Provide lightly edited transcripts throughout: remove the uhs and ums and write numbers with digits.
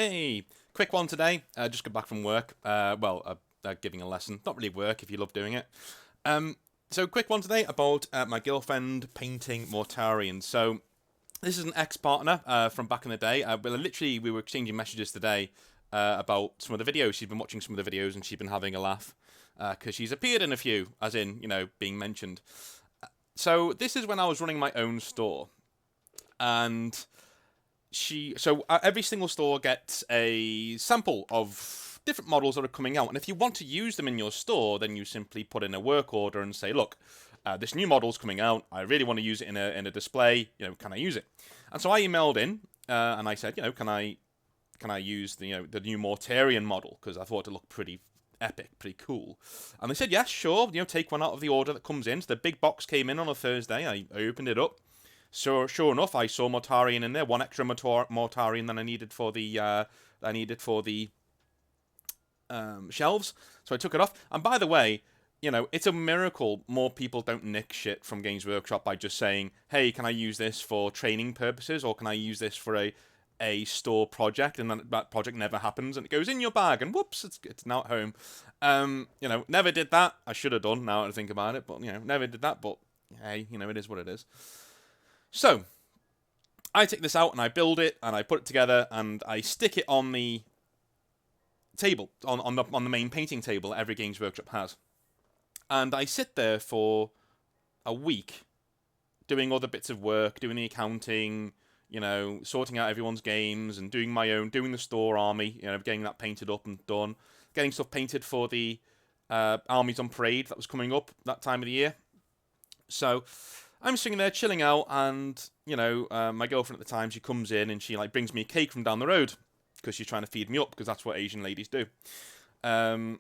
Hey, quick one today. Just got back from work. Giving a lesson. Not really work if you love doing it. So quick one today about my girlfriend painting Mortarion. So this is an ex-partner from back in the day. We were exchanging messages today about some of the videos. She's been watching some of the videos and she's been having a laugh because she's appeared in a few, as in, being mentioned. So this is when I was running my own store. And every single store gets a sample of different models that are coming out, and if you want to use them in your store, then you simply put in a work order and say, look, this new model's coming out, I really want to use it in a display, can I use it? And so I emailed in and I said, can I use the new Mortarion model, because I thought it looked pretty epic, pretty cool. And they said, yes, sure, take one out of the order that comes in. So the big box came in on a Thursday. I opened it up. So sure enough, I saw Mortarion in there, one extra Mortarion than I needed for the shelves. So I took it off. And by the way, it's a miracle more people don't nick shit from Games Workshop by just saying, hey, can I use this for training purposes, or can I use this for a store project? And then that project never happens, and it goes in your bag, and whoops, it's now at home. Never did that. I should have done, now that I think about it, but never did that. But hey, it is what it is. So, I take this out and I build it and I put it together and I stick it on the table, on the main painting table that every Games Workshop has. And I sit there for a week doing other bits of work, doing the accounting, sorting out everyone's games and doing the store army, getting that painted up and done, getting stuff painted for the armies on parade that was coming up that time of the year. So I'm sitting there chilling out, and my girlfriend at the time, she comes in and she brings me a cake from down the road because she's trying to feed me up, because that's what Asian ladies do. I'm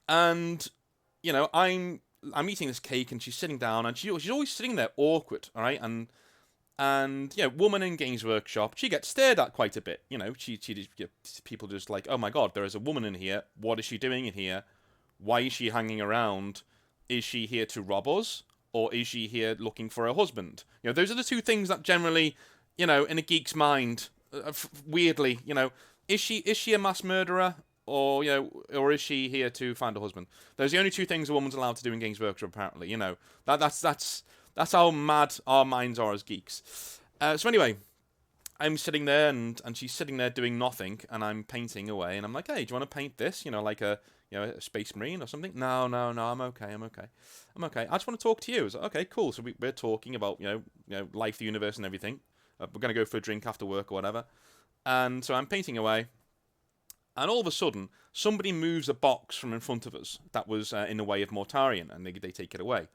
eating this cake and she's sitting down and she's always sitting there awkward, all right, and woman in Games Workshop, she gets stared at quite a bit. People just like, oh my god, there is a woman in here. What is she doing in here? Why is she hanging around? Is she here to rob us? Or is she here looking for a husband? Those are the two things that generally, in a geek's mind, weirdly, is she a mass murderer, or or is she here to find a husband? Those are the only two things a woman's allowed to do in Games Workshop, apparently. That's how mad our minds are as geeks. So anyway, I'm sitting there and she's sitting there doing nothing, and I'm painting away, and I'm like, hey, do you want to paint this? Like a Space Marine or something? No, I'm okay. I just want to talk to you. I was like, okay, cool. So we're talking about, life, the universe, and everything. We're going to go for a drink after work or whatever. And so I'm painting away. And all of a sudden, somebody moves a box from in front of us that was in the way of Mortarion, and they take it away.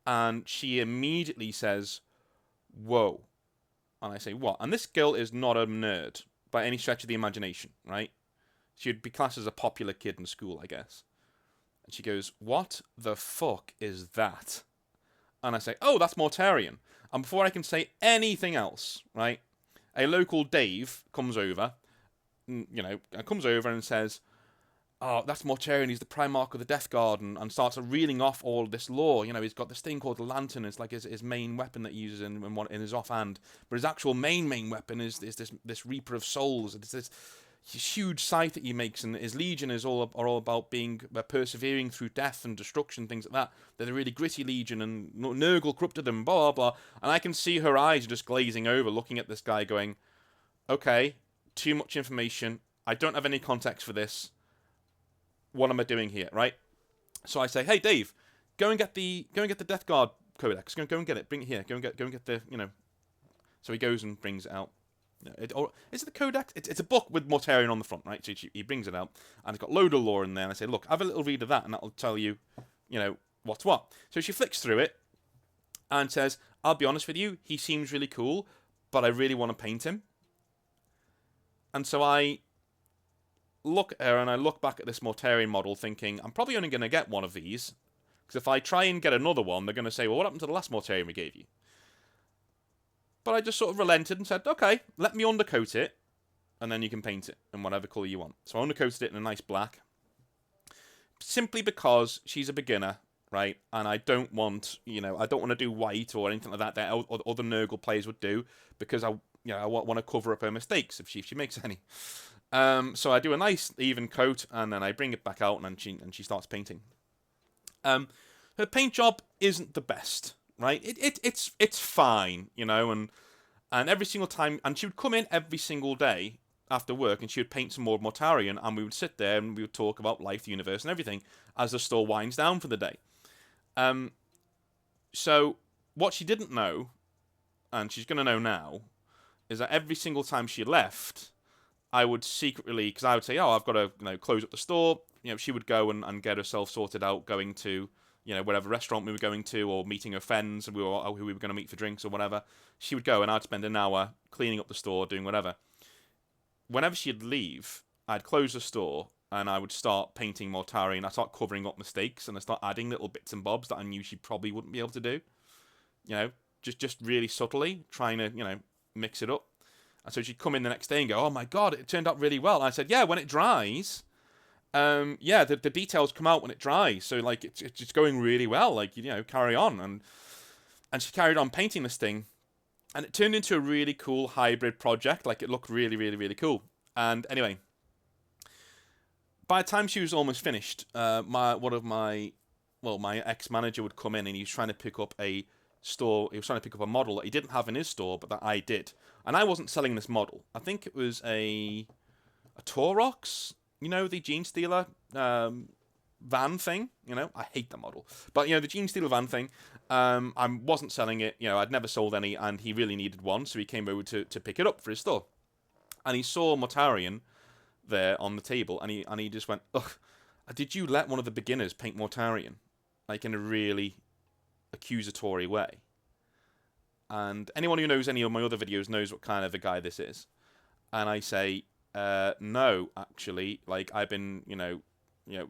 And she immediately says, whoa. And I say, what? And this girl is not a nerd by any stretch of the imagination, right? She'd be classed as a popular kid in school, I guess. And she goes, what the fuck is that? And I say, oh, that's Mortarion. And before I can say anything else, right, a local Dave comes over, and says, oh, that's Mortarion, he's the Primarch of the Death Guard, and starts reeling off all this lore. He's got this thing called the Lantern. It's like his main weapon that he uses in his offhand. But his actual main weapon is this Reaper of Souls. It's this huge scythe that he makes, and his legion are all about being persevering through death and destruction, things like that. They're the really gritty legion, and Nurgle corrupted them, blah, blah, blah. And I can see her eyes just glazing over, looking at this guy going, okay, too much information. I don't have any context for this. What am I doing here, right? So I say, hey, Dave, go and get the Death Guard Codex. Go and get it. Bring it here. Go and get the, So he goes and brings it out. Is it the Codex? It's a book with Mortarion on the front, right? So he brings it out, and it's got load of lore in there. And I say, look, have a little read of that, and that'll tell you, what's what. So she flicks through it and says, I'll be honest with you, he seems really cool, but I really want to paint him. And so I look at her and I look back at this Mortarion model thinking, I'm probably only going to get one of these, because if I try and get another one, they're going to say, well, what happened to the last Mortarion we gave you? But I just sort of relented and said, okay, let me undercoat it, and then you can paint it in whatever colour you want. So I undercoated it in a nice black, simply because she's a beginner, right? And I don't want, I don't want to do white or anything like that other Nurgle players would do, because you know, I want to cover up her mistakes if she makes any. So I do a nice even coat, and then I bring it back out, and she starts painting. Her paint job isn't the best, right? It's fine, you know, and every single time, and she would come in every single day after work, and she would paint some more Mortarion, and we would sit there and we would talk about life, the universe, and everything as the store winds down for the day. So what she didn't know, and she's gonna know now, is that every single time she left, I would secretly, because I would say, oh, I've got to, you know, close up the store. You know, she would go and get herself sorted out, going to, you know, whatever restaurant we were going to, or meeting her friends who we were going to meet for drinks or whatever. She would go, and I'd spend an hour cleaning up the store, doing whatever. Whenever she'd leave, I'd close the store, and I would start painting Mortari, and I'd start covering up mistakes, and I'd start adding little bits and bobs that I knew she probably wouldn't be able to do. You know, just really subtly, trying to, you know, mix it up. And so she'd come in the next day and go, oh my god, it turned out really well. And I said, yeah, when it dries, yeah, the details come out when it dries. So, like, it's just going really well. Like, you know, carry on. And she carried on painting this thing. And it turned into a really cool hybrid project. Like, it looked really, really, really cool. And anyway, by the time she was almost finished, my ex-manager would come in, and he was trying to pick up a model that he didn't have in his store, but that I did. And I wasn't selling this model. I think it was a Torox, you know, the Gene Stealer van thing. You know, I hate that model. But, you know, the Gene Stealer van thing, I wasn't selling it. You know, I'd never sold any, and he really needed one, so he came over to pick it up for his store. And he saw Mortarion there on the table, and he just went, ugh, did you let one of the beginners paint Mortarion? Like, in a really accusatory way. And anyone who knows any of my other videos knows what kind of a guy this is. And I say, no, actually, like, I've been, you know,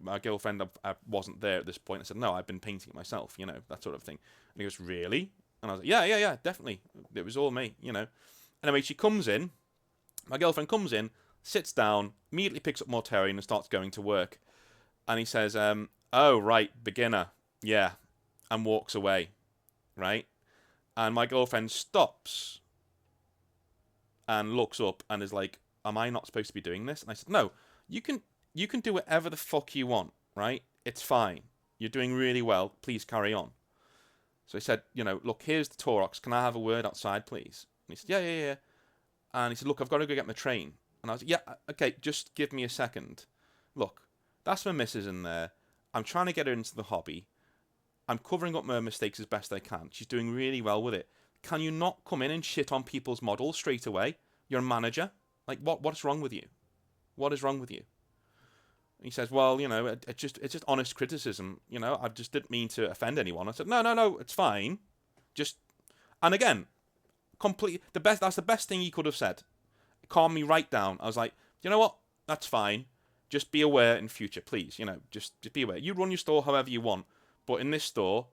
my girlfriend, I wasn't there at this point. I said, no, I've been painting it myself, you know, that sort of thing. And he goes, really? And I was like, yeah, definitely. It was all me, you know. Anyway, she comes in, my girlfriend comes in, sits down, immediately picks up Mortarion and starts going to work. And he says, oh, right, beginner, yeah, and walks away, right? And my girlfriend stops and looks up and is like, am I not supposed to be doing this? And I said, no, you can do whatever the fuck you want, right? It's fine. You're doing really well. Please carry on. So he said, you know, look, here's the Torox. Can I have a word outside, please? And he said, yeah. And he said, look, I've got to go get my train. And I was like, yeah, okay, just give me a second. Look, that's my missus in there. I'm trying to get her into the hobby. I'm covering up my mistakes as best I can. She's doing really well with it. Can you not come in and shit on people's models straight away? You're a manager. Like, what's wrong with you? What is wrong with you? He says, well, you know, it's just honest criticism. You know, I just didn't mean to offend anyone. I said, no, it's fine. Just, and again, that's the best thing he could have said. It calmed me right down. I was like, you know what? That's fine. Just be aware in future, please. You know, just be aware. You run your store however you want. But in this store,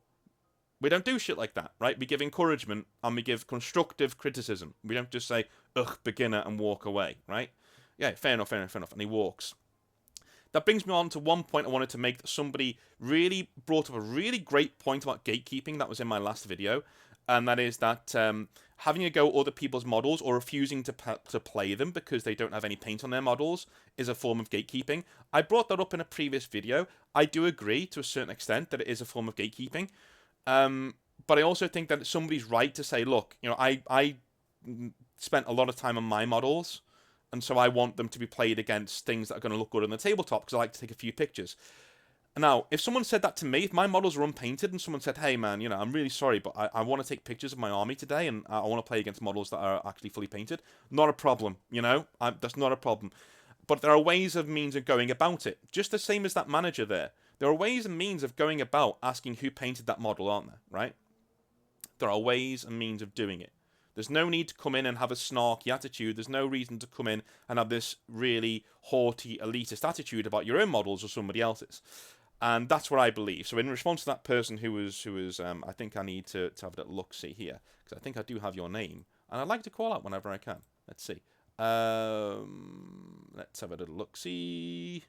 we don't do shit like that, right? We give encouragement and we give constructive criticism. We don't just say, ugh, beginner, and walk away, right? Yeah, fair enough. And he walks. That brings me on to one point I wanted to make that somebody really brought up a really great point about gatekeeping that was in my last video. And that is that having a go at other people's models or refusing to play them because they don't have any paint on their models is a form of gatekeeping. I brought that up in a previous video. I do agree to a certain extent that it is a form of gatekeeping. But I also think that it's somebody's right to say, look, you know, I spent a lot of time on my models, and so I want them to be played against things that are going to look good on the tabletop because I like to take a few pictures. Now, if someone said that to me, if my models are unpainted and someone said, hey man, you know, I'm really sorry, but I want to take pictures of my army today and I want to play against models that are actually fully painted, not a problem, you know, that's not a problem. But there are ways and means of going about it, just the same as that manager there. There are ways and means of going about asking who painted that model, aren't there, right? There are ways and means of doing it. There's no need to come in and have a snarky attitude. There's no reason to come in and have this really haughty, elitist attitude about your own models or somebody else's. And that's what I believe. So in response to that person who was I think I need to have a little look-see here, because I think I do have your name, and I'd like to call out whenever I can. Let's see. Let's have a little look-see.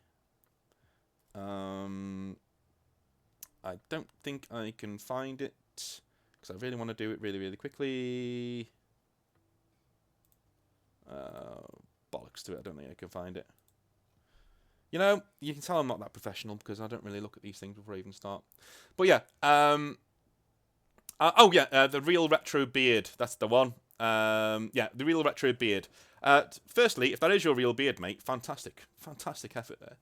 I don't think I can find it, because I really want to do it really, really quickly. Bollocks to it. I don't think I can find it. You know, you can tell I'm not that professional because I don't really look at these things before I even start. But yeah, the real retro beard. That's the one. Yeah, the real retro beard. Firstly, if that is your real beard, mate, fantastic effort there.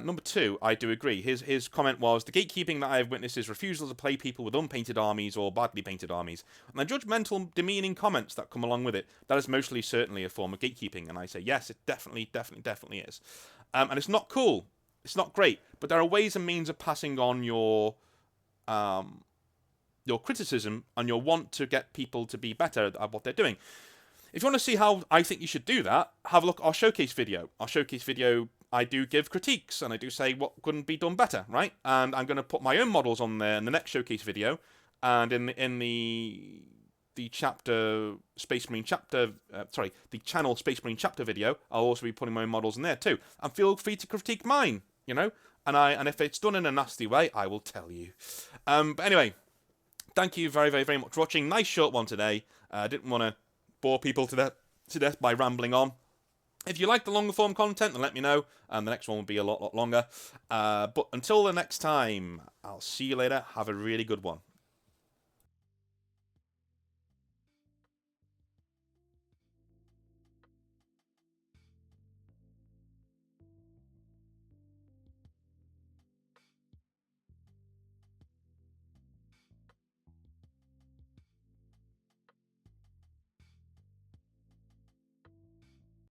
Number two, I do agree. His comment was, the gatekeeping that I have witnessed is refusal to play people with unpainted armies or badly painted armies, and the judgmental, demeaning comments that come along with it. That is mostly certainly a form of gatekeeping, and I say yes, it definitely is. And it's not cool. It's not great, but there are ways and means of passing on your criticism and your want to get people to be better at what they're doing. If you want to see how I think you should do that, have a look at our showcase video. Our showcase video, I do give critiques, and I do say what couldn't be done better, right? And I'm going to put my own models on there in the next showcase video, and in the chapter Space Marine chapter, the channel Space Marine chapter video, I'll also be putting my own models in there too. And feel free to critique mine, you know. And if it's done in a nasty way, I will tell you. But anyway, thank you very, very, very much for watching. Nice short one today. I didn't want to bore people to death by rambling on. If you like the longer form content, then let me know, and the next one will be a lot longer. But until the next time, I'll see you later. Have a really good one.